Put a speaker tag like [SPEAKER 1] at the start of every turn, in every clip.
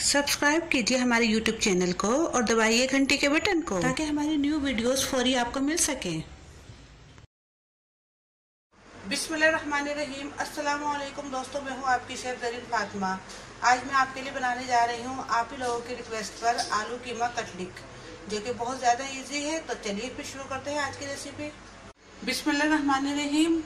[SPEAKER 1] Subscribe कीजिए हमारे YouTube channel को और दबाइए घंटी के बटन को ताकि हमारी न्यू वीडियोस फौरी आपको मिल सकें। बिस्मिल्लाहिर्रहमानिर्रहीम। अस्सलाम वालेकुम दोस्तों, मैं हूँ आपकी शेफ ज़रीन फातिमा। आज मैं आपके लिए बनाने जा रही हूँ आप ही लोगों की रिक्वेस्ट पर आलू कीमा कटलिक, जो कि बहुत ज़्यादा इजी है। तो चलिए फिर शुरू करते हैं आज की रेसिपी। बिस्मिल्लाहिर्रहमानिर्रहीम।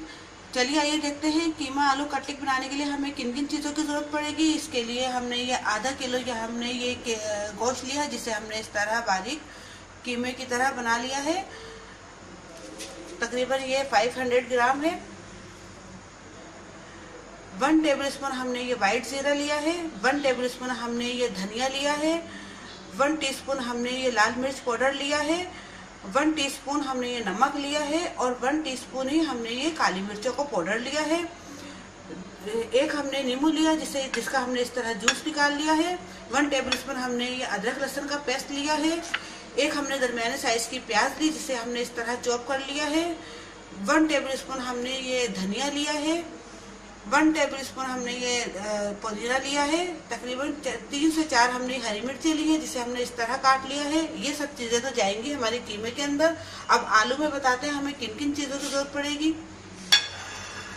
[SPEAKER 1] चलिए आइए देखते हैं कीमा आलू कटलिक बनाने के लिए हमें किन किन चीज़ों की ज़रूरत पड़ेगी। इसके लिए हमने ये आधा किलो या हमने ये गोश्त लिया, जिसे हमने इस तरह बारीक कीमे की तरह बना लिया है। तकरीबन ये 500 ग्राम है। 1 टेबलस्पून हमने ये वाइट जीरा लिया है। 1 टेबलस्पून हमने ये धनिया लिया है। 1 टीस्पून हमने ये लाल मिर्च पाउडर लिया है। 1 टीस्पून हमने ये नमक लिया है और 1 टीस्पून ही हमने ये काली मिर्चों को पाउडर लिया है। एक हमने नींबू लिया जिसका हमने इस तरह जूस निकाल लिया है। 1 टेबलस्पून हमने ये अदरक लहसुन का पेस्ट लिया है। एक हमने दरमियाने साइज की प्याज ली, जिसे हमने इस तरह चॉप कर लिया है। 1 टेबलस्पून हमने ये धनिया लिया है। 1 टेबलस्पून हमने ये पुदीना लिया है। तकरीबन 3 से 4 हमने हरी मिर्ची ली है, जिसे हमने इस तरह काट लिया है। ये सब चीज़ें तो जाएंगी हमारे कीमे के अंदर। अब आलू में बताते हैं हमें किन किन चीज़ों की जरूरत पड़ेगी।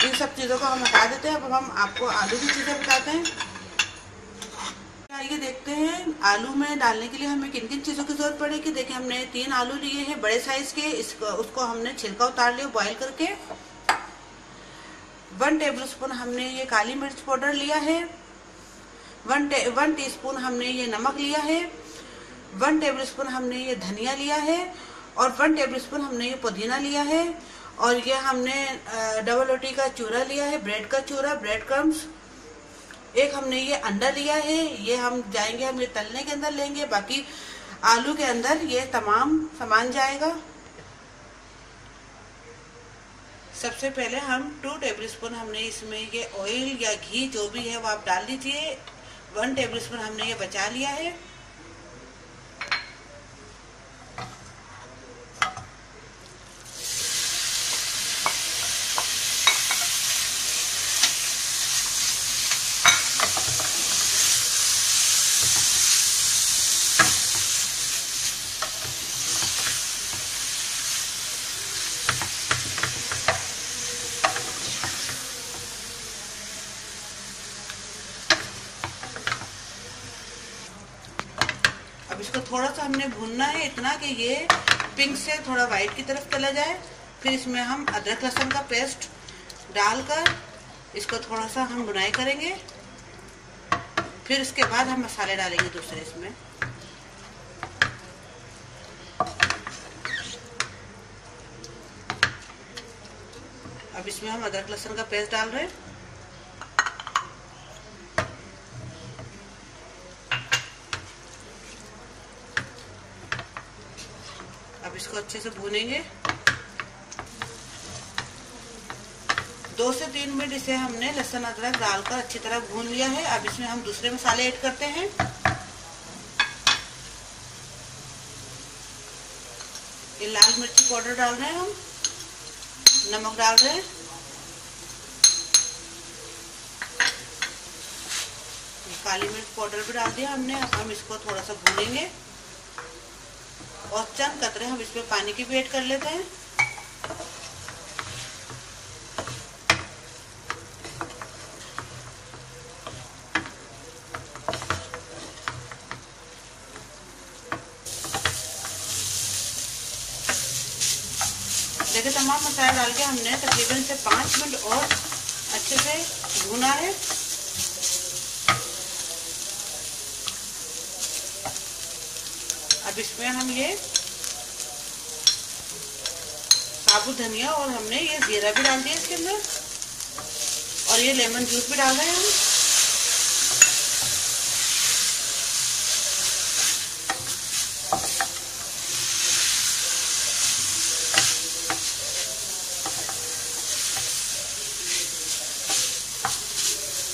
[SPEAKER 1] इन सब चीज़ों को हम हटा देते हैं। अब हम आपको आलू की चीज़ें बताते हैं। आइए देखते हैं आलू में डालने के लिए हमें किन किन चीज़ों की जरूरत पड़ेगी। देखिए, हमने 3 आलू लिए हैं बड़े साइज के। उसको हमने छिलका उतार लिया बॉईल करके। 1 टेबलस्पून हमने ये काली मिर्च पाउडर लिया है। 1 टीस्पून हमने ये नमक लिया है। 1 टेबलस्पून हमने ये धनिया लिया है और 1 टेबलस्पून हमने ये पुदीना लिया है। और ये हमने डबल रोटी का चूरा लिया है, ब्रेड का चूरा, ब्रेड क्रम्स। एक हमने ये अंडा लिया है। ये हम ये तलने के अंदर लेंगे, बाकी आलू के अंदर ये तमाम सामान जाएगा। सबसे पहले हम 2 टेबलस्पून हमने इसमें ये ऑयल या घी जो भी है वो आप डाल दीजिए। 1 टेबलस्पून हमने ये बचा लिया है। अब इसको थोड़ा सा हमने भूनना है, इतना कि ये पिंक से थोड़ा वाइट की तरफ चला जाए। फिर इसमें हम अदरक लहसुन का पेस्ट डालकर इसको थोड़ा सा हम भुनाई करेंगे। फिर इसके बाद हम मसाले डालेंगे दूसरे इसमें। अब इसमें हम अदरक लहसुन का पेस्ट डाल रहे हैं। अब इसको अच्छे से भूनेंगे। 2 से 3 मिनट इसे हमने लहसुन अदरक डालकर अच्छी तरह भून लिया है। अब इसमें हम दूसरे मसाले ऐड करते हैं। ये लाल मिर्ची पाउडर डाल रहे हैं हम, नमक डाल रहे हैं, काली मिर्च पाउडर भी डाल दिया हमने। अब हम इसको थोड़ा सा भूनेंगे और चंद कतरे हम इसमें पानी की भी ऐड कर लेते हैं। देखिए, तमाम मसाला डाल के हमने तकरीबन से 5 मिनट और अच्छे से भुना है। अब इसमें हम ये साबुत धनिया और हमने ये जीरा भी डाल दिया इसके अंदर, और ये लेमन जूस भी डाल रहे हैं हम।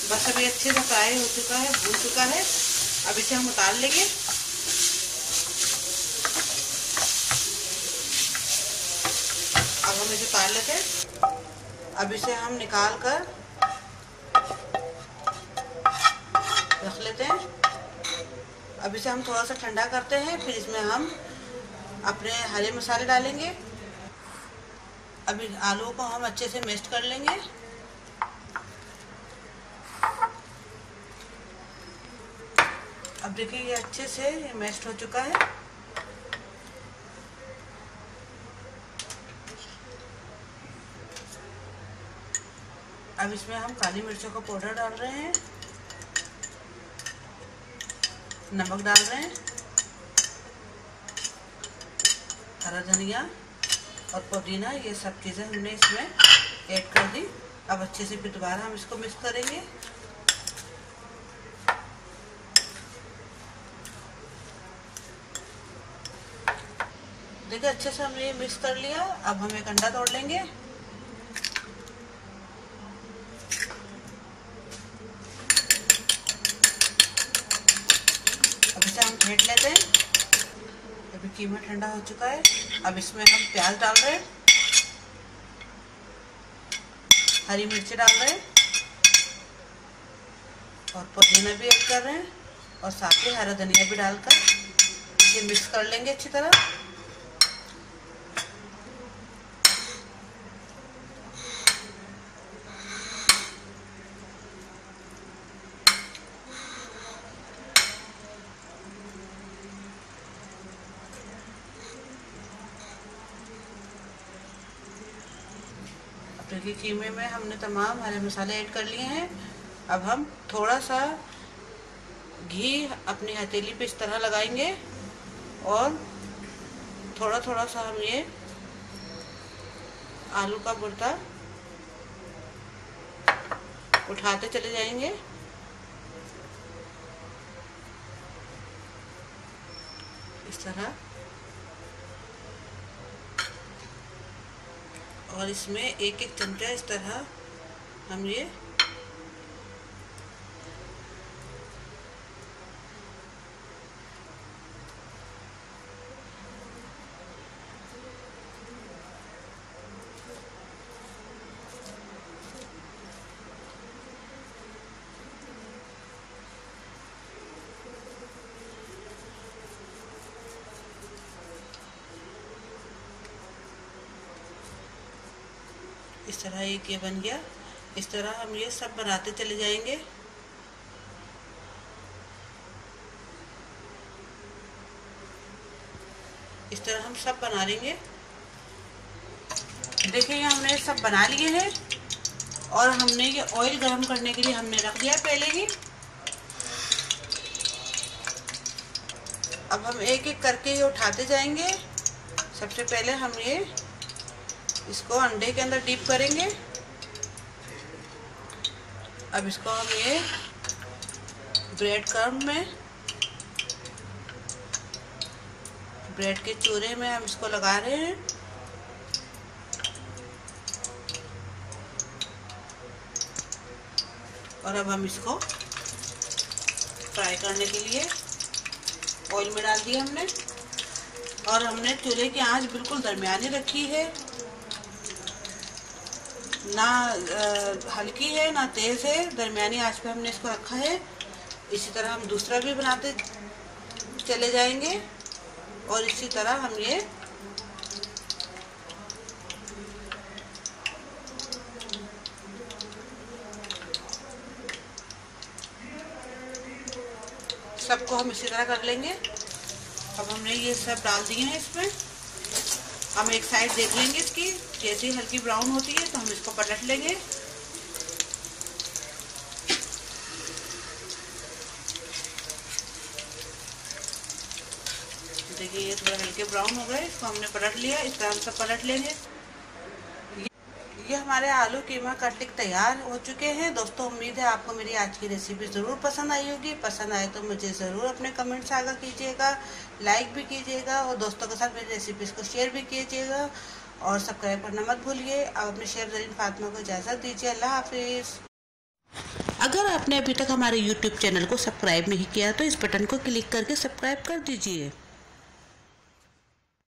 [SPEAKER 1] बस अभी अच्छे से फ्राई हो चुका है, भून चुका है। अब इसे हम उतार लेंगे। अब हम इसे उतार लेते हैं। अब इसे हम निकाल कर रख लेते हैं। अब इसे हम थोड़ा सा ठंडा करते हैं, फिर इसमें हम अपने हरे मसाले डालेंगे। अब इन आलू को हम अच्छे से मिक्स कर लेंगे। अब देखिए ये अच्छे से मैश हो चुका है। अब इसमें हम काली मिर्चों का पाउडर डाल रहे हैं, नमक डाल रहे हैं, हरा धनिया और पुदीना, ये सब चीज़ें हमने इसमें ऐड कर दी। अब अच्छे से फिर दोबारा हम इसको मिक्स करेंगे। देखिए अच्छे से हमने ये मिक्स कर लिया। अब हम एक अंडा तोड़ लेंगे। अब इसे हम फेंट लेते हैं। अभी कीमा ठंडा हो चुका है। अब इसमें हम प्याज डाल रहे हैं, हरी मिर्ची डाल रहे हैं और पुदीना भी ऐड कर रहे हैं और साथ ही हरा धनिया भी डालकर इसे मिक्स कर लेंगे अच्छी तरह। देखिए कीमे में हमने तमाम हरे मसाले ऐड कर लिए हैं। अब हम थोड़ा सा घी अपनी हथेली पे इस तरह लगाएंगे और थोड़ा थोड़ा सा हम ये आलू का बुर्ता उठाते चले जाएंगे। इस तरह, और इसमें एक एक चमचा इस तरह हम ये इस तरह एक ये बन गया। इस तरह हम ये सब बनाते चले जाएंगे। इस तरह हम सब बना लेंगे। देखिए ये हमने सब बना लिए हैं और हमने ये ऑयल गर्म करने के लिए हमने रख दिया पहले ही। अब हम एक एक करके ये उठाते जाएंगे। सबसे पहले हम ये इसको अंडे के अंदर डीप करेंगे। अब इसको हम ये ब्रेड क्रम्ब में, ब्रेड के चूरे में हम इसको लगा रहे हैं। और अब हम इसको फ्राई करने के लिए ऑयल में डाल दिया हमने। और हमने चूल्हे की आंच बिल्कुल दरमियानी रखी है, ना हल्की है ना तेज़ है, दरमियानी आंच पे हमने इसको रखा है। इसी तरह हम दूसरा भी बनाते चले जाएंगे और इसी तरह हम ये सबको हम इसी तरह कर लेंगे। अब हमने ये सब डाल दिए हैं इसमें। हम एक साइड देख लेंगे इसकी, जैसे ही हल्की ब्राउन होती है तो हम इसको पलट लेंगे। देखिए ये थोड़ा हल्के ब्राउन हो गए, इसको हमने पलट लिया। इस तरह हम सब पलट लेंगे। ये हमारे आलू कीमा कटलिक तैयार हो चुके हैं। दोस्तों उम्मीद है आपको मेरी आज की रेसिपी ज़रूर पसंद आई होगी। पसंद आए तो मुझे ज़रूर अपने कमेंट्स आगा कीजिएगा, लाइक भी कीजिएगा और दोस्तों के साथ मेरी रेसिपीज़ को शेयर भी कीजिएगा और सब्सक्राइब करना मत भूलिए। अब अपने शेफ ज़रीन फातिमा को इजाज़त दीजिए। अल्लाह हाफिज़। अगर आपने अभी तक हमारे YouTube चैनल को सब्सक्राइब नहीं किया तो इस बटन को क्लिक करके सब्सक्राइब कर दीजिए।